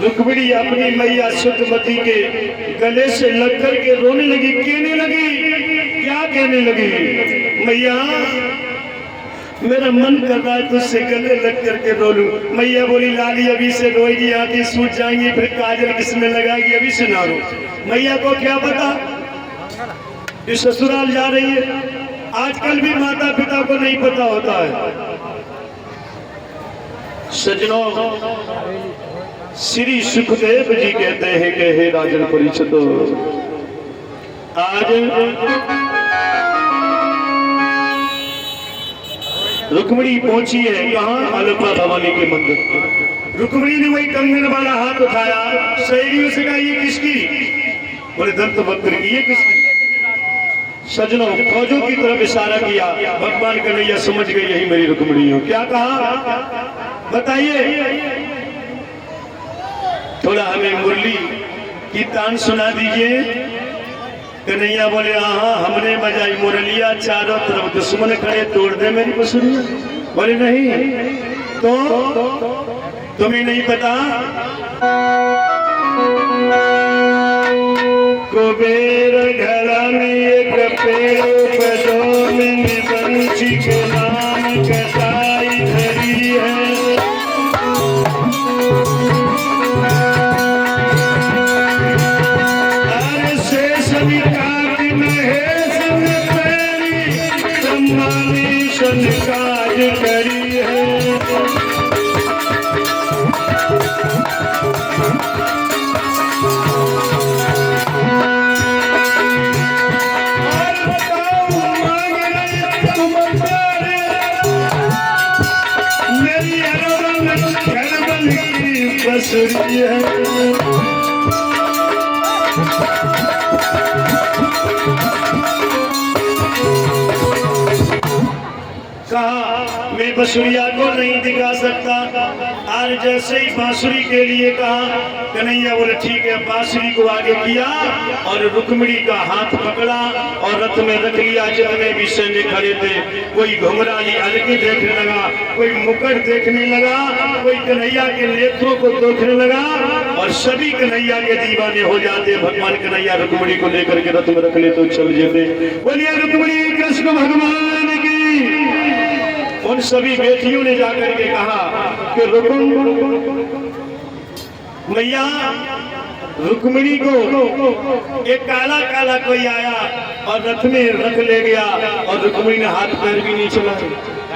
रुक्मिणी अपनी मैया सुतमती के गले से लग कर के रोने लगी, कहने लगी, क्या कहने लगी? मैया मेरा मन कर रहा है तुझसे गले लग करके रो लूं। मैया बोली, लाली अभी से रोएगी, आंखें सूज जाएंगी, फिर काजल किसमें लगाएगी, अभी से ना रो। मैया को क्या पता कि ससुराल जा रही है। आजकल भी माता पिता को नहीं पता होता है। सजनों, श्री सुखदेव जी कहते हैं कि हे राजन परिषद, आज रुक्मिणी पहुंची है कहाँ? अलका भवानी के मंदिर। रुक्मिणी ने वही कंगन वाला हाथ उठाया, सहेलियों से कहा, ये किसकी? बोले दंत वक्र की। ये किसकी? सजनों, फौजों की तरफ इशारा किया। भगवान कन्हैया समझ गए यही मेरी रुक्मिणी हो। क्या कहा बताइए? थोड़ा हमें मुरली की तान सुना दीजिए। कन्हैया बोले, हाँ हमने बजाई मुरलिया, चारों तरफ दुश्मन खड़े, तोड़ दे मेरी बसुरिया। बोले नहीं, तो तुम्हें नहीं पता? कुबेर घर में एक पेड़ पदों में बंशी के नाम कटाई धरी है। काज करी है। मेरी घरबल की बसुरी है। कहा मैं बसुरिया को नहीं दिखा सकता। आज जैसे ही बांसुरी के लिए कहा, कन्हैया बोले ठीक है। बांसुरी को आगे किया और रुक्मिणी का हाथ पकड़ा और रथ में रख लिया। जितने भी सैन्य खड़े थे, कोई घुंघराली अलगी देखने लगा, कोई मुकुट देखने लगा, कोई कन्हैया के नेत्रों को देखने लगा और सभी कन्हैया के दीवाने हो जाते। भगवान कन्हैया रुक्मिणी को लेकर के रथ में रख ले तो चल जाते। बोलिए रुक्मिणी कृष्ण भगवान की। उन सभी बेटियों ने जाकर के कहा कि मैया, रुक्मिणी को एक काला काला कोई आया और रथ में रख ले गया और रुक्मिणी ने हाथ पैर भी नहीं चलाए।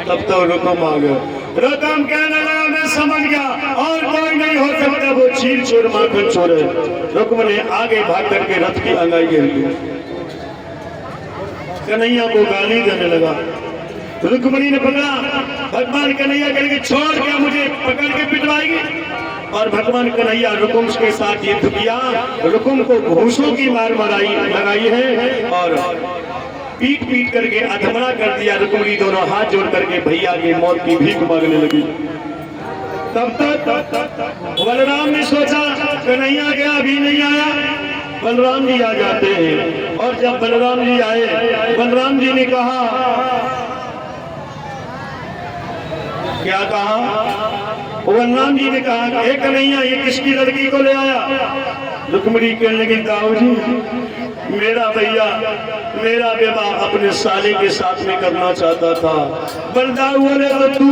तब तो रुकम आ गया। रुकम कहने लगा, मैं समझ गया और कोई नहीं हो सकता, वो चीर चोर माखन चोर है। रुकम ने आगे भाग करके रथ की अंगाई गिर दी। कन्हैया को गाली देने लगा। रुक्मिणी ने पकड़ा। भगवान कन्हैया कहेंगे छोड़ क्या मुझे पकड़ के पिटवाएगी? और भगवान कन्हैया रुकुम के साथ युद्ध किया। रुकुम को घूसों की मार लगाई है और पीट पीट करके अधमरा कर दिया। रुक्मिणी दोनों हाथ जोड़ करके भैया की मौत की भीख मांगने लगी। तब तक बलराम ने सोचा कन्हैया गया, अभी नहीं आया। बलराम जी आ जाते हैं और जब बलराम जी आए, बलराम जी ने कहा, क्या कहा? बलराम जी ने कहा, एक कन्हैया ये किसकी लड़की को ले आया? रुक्मिणी कहने लगी, दाऊ जी मेरा भैया मेरा विवाह अपने साले के साथ में करना चाहता था। बलदाऊ बोले, तो तू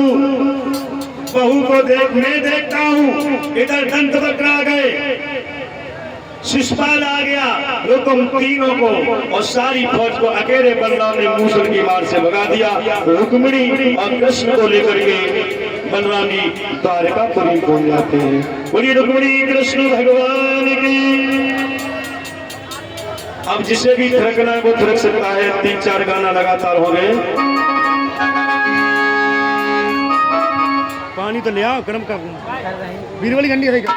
बहू को देख, मैं देखता हूँ। इधर दंत वक्र आ गए। शिशुपाल आ गया, रुकुम तीनों को और सारी फौज को अकेले बलराम ने मूसल की मार से भगा दिया। रुक्मिणी और कृष्ण को लेकर के बलराम जी द्वारकापुरी पहुंच जाते हैं। बोलिए रुक्मिणी कृष्ण भगवान की। अब जिसे भी थिरकना है वो थिरक सकता है। 3-4 गाना लगातार हो गए। पानी तो ले आओ, गर्म कर बीरबल ठंडी रहेगा।